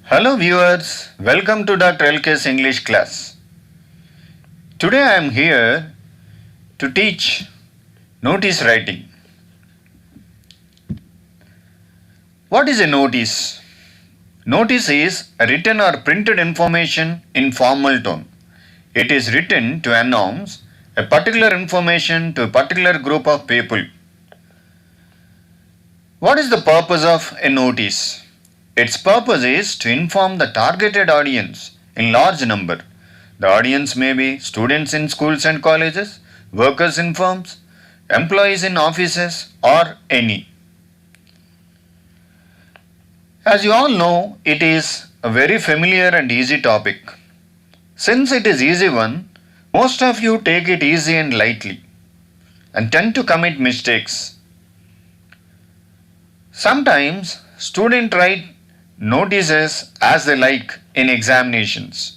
Hello viewers, welcome to Dr. LK's English class. Today I am here to teach notice writing. What is a notice? Notice is a written or printed information in formal tone. It is written to announce a particular information to a particular group of people. What is the purpose of a notice? Its purpose is to inform the targeted audience in large number. The audience may be students in schools and colleges, workers in firms, employees in offices, or any. As you all know, it is a very familiar and easy topic. Since it is easy one, most of you take it easy and lightly and tend to commit mistakes. Sometimes students write notices as they like in examinations.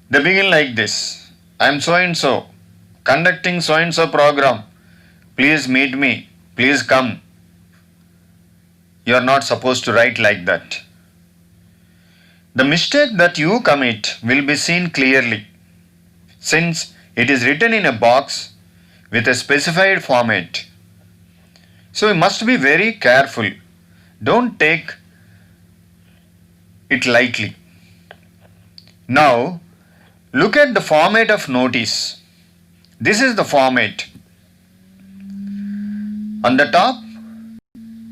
They begin like this: I am so and so, conducting so and so program. Please meet me. Please come. You are not supposed to write like that. The mistake that you commit will be seen clearly, since it is written in a box with a specified format. So you must be very careful. Don't take it lightly. Now, look at the format of notice. This is the format. On the top,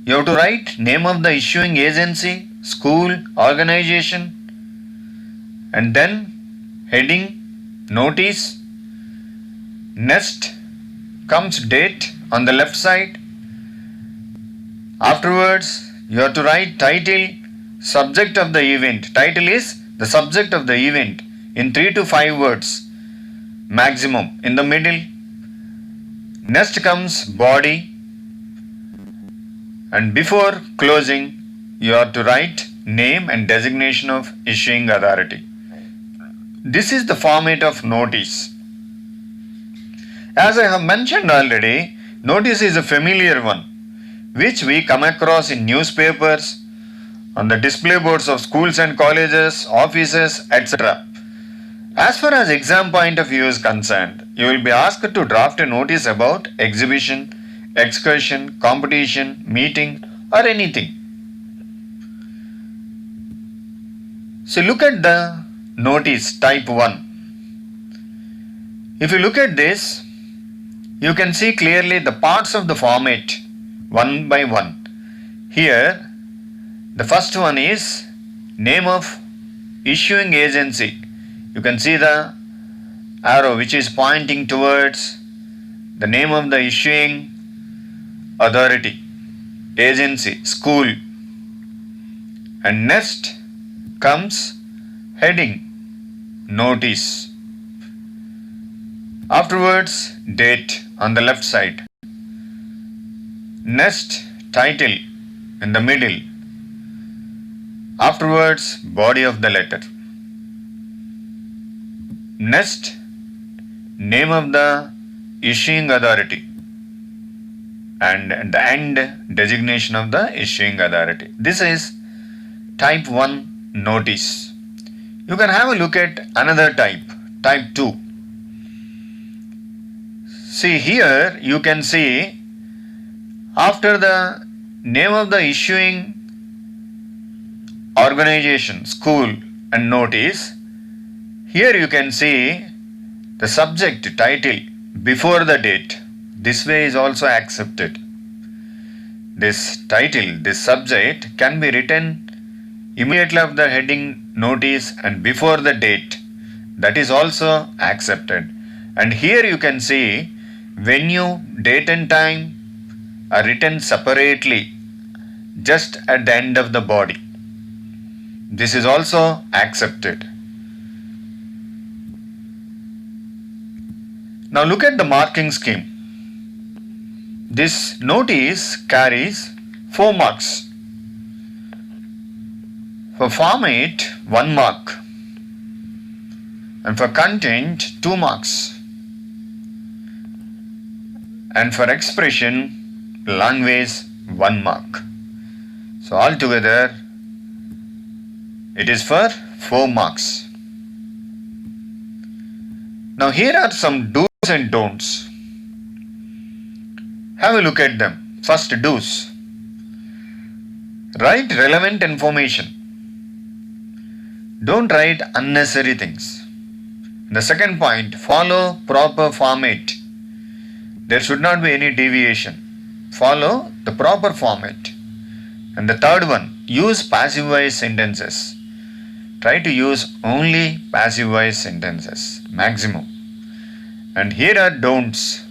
you have to write name of the issuing agency, school, organization, and then heading, notice. Next comes date on the left side. Afterwards, you have to write title, subject of the event. Title is the subject of the event in 3 to 5 words maximum in the middle. Next comes body, and before closing you have to write name and designation of issuing authority. This is the format of notice. As I have mentioned already, notice is a familiar one which we come across in newspapers, on the display boards of schools and colleges, offices, etc. As far as exam point of view is concerned, you will be asked to draft a notice about exhibition, excursion, competition, meeting, or anything. So look at the notice type 1. If you look at this, you can see clearly the parts of the format one by one. Here, the first one is name of issuing agency. You can see the arrow which is pointing towards the name of the issuing authority, agency, school. And next comes heading, notice. Afterwards, date on the left side. Next, title in the middle. Afterwards, body of the letter. Next, name of the issuing authority, and at the end, designation of the issuing authority. This is type 1 notice. You can have a look at another type, type 2. See here, you can see after the name of the issuing organization, school, and notice, here you can see the subject title before the date. This way is also accepted. This title, this subject can be written immediately after the heading, notice, and before the date. That is also accepted. And here you can see venue, date and time are written separately just at the end of the body. This is also accepted. Now look at the marking scheme. This notice carries 4 marks. For format, 1 mark. And for content, 2 marks. And for expression, language, 1 mark. So altogether It is for 4 marks. Now here are some do's and don'ts. Have a look at them. First, do's. Write relevant information. Don't write unnecessary things. The second point, follow proper format. There should not be any deviation. Follow the proper format. And the third one, use passive voice sentences. Try to use only passive voice sentences, maximum. And here are don'ts.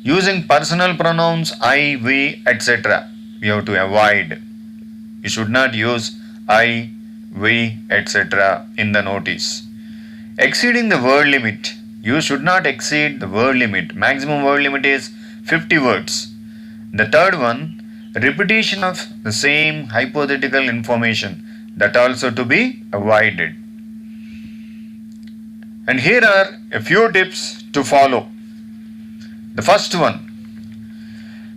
Using personal pronouns I, we, etc. We have to avoid. You should not use I, we, etc. in the notice. Exceeding the word limit. You should not exceed the word limit. Maximum word limit is 50 words. The third one, repetition of the same hypothetical information. That also to be avoided. And here are a few tips to follow. The first one,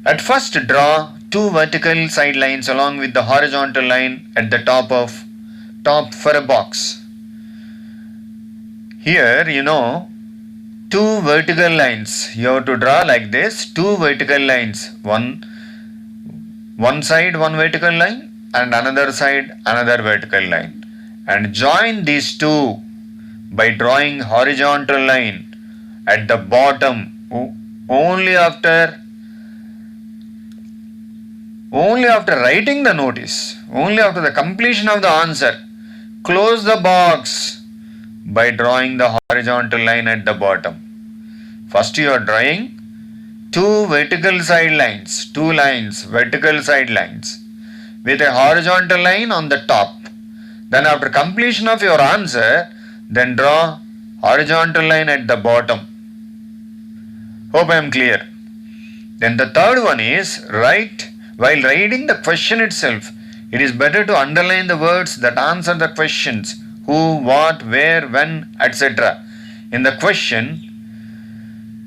at first draw 2 vertical side lines along with the horizontal line at the top for a box. Here, 2 vertical lines. You have to draw like this, 2 vertical lines. One side, 1 vertical line, and another side, another vertical line. And join these 2 by drawing horizontal line at the bottom. Only after writing the notice, only after the completion of the answer, close the box by drawing the horizontal line at the bottom. First you are drawing 2 vertical side lines, 2 lines, vertical side lines with a horizontal line on the top. Then after completion of your answer, then draw horizontal line at the bottom. Hope I am clear. Then the third one is, while writing the question itself, it is better to underline the words that answer the questions. Who, what, where, when, etc. In the question,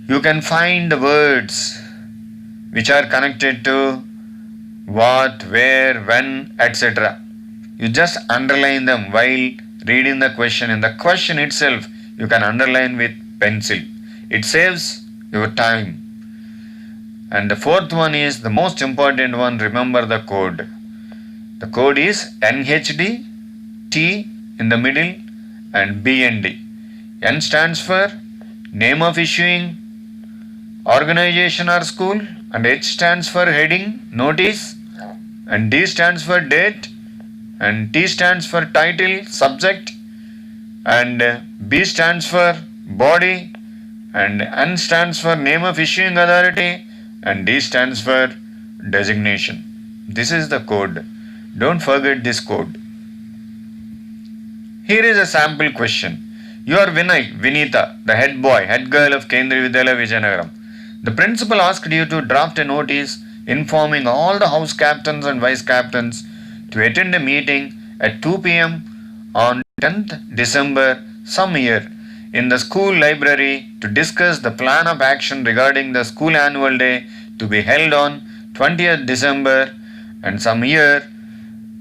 you can find the words which are connected to what, where, when, etc. You just underline them while reading the question. In the question itself, you can underline with pencil. It saves your time. And the fourth one is the most important one. Remember the code. The code is NHD, T in the middle, and BND. N stands for name of issuing organization or school, and H stands for heading, notice, and D stands for date, and T stands for title, subject, and B stands for body, and N stands for name of issuing authority, and D stands for designation. This is the code. Don't forget this code. Here is a sample question. You are Vinita, the head boy, head girl of Kendriya Vidyalaya Vizianagaram. The principal asked you to draft a notice informing all the house captains and vice captains to attend a meeting at 2 p.m. on 10th December some year in the school library to discuss the plan of action regarding the school annual day to be held on 20th December and some year.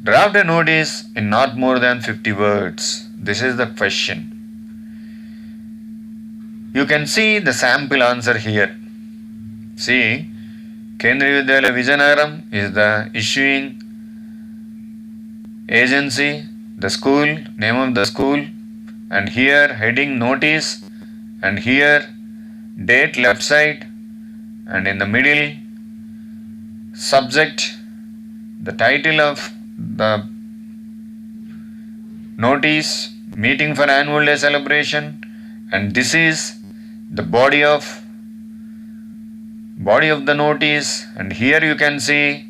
Draft a notice in not more than 50 words. This is the question. You can see the sample answer here. See, Kendriya Vidyalaya Vizianagaram is the issuing agency, the school, name of the school, and here heading notice, and here date left side, and in the middle subject, the title of the notice, meeting for annual day celebration, and this is the body of the notice, and here you can see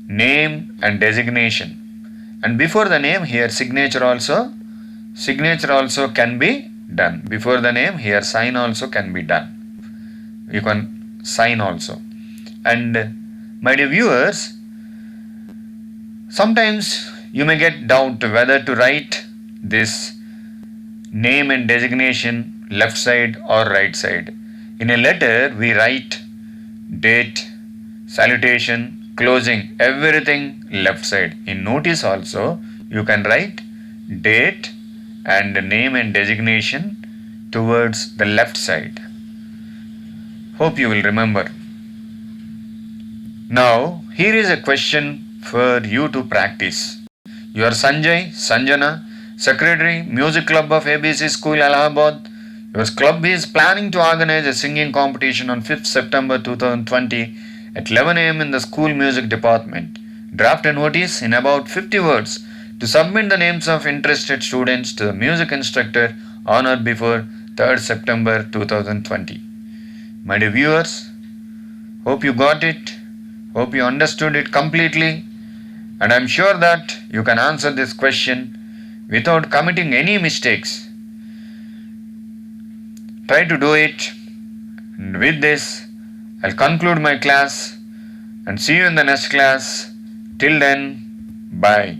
name and designation, and before the name here signature also can be done. Before the name here sign also can be done. You can sign also. And my dear viewers, sometimes you may get doubt whether to write this name and designation left side or right side. In a letter we write date, salutation, closing, everything left side. In notice also you can write date and name and designation towards the left side. Hope you will remember. Now, here is a question for you to practice. You are Sanjay, Sanjana, Secretary, Music Club of ABC School, Allahabad. Your club is planning to organize a singing competition on 5th September 2020 at 11 am in the school music department. Draft a notice in about 50 words to submit the names of interested students to the music instructor on or before 3rd September 2020. My dear viewers, hope you got it. Hope you understood it completely, and I am sure that you can answer this question without committing any mistakes. Try to do it, and with this, I'll conclude my class and see you in the next class. Till then, bye.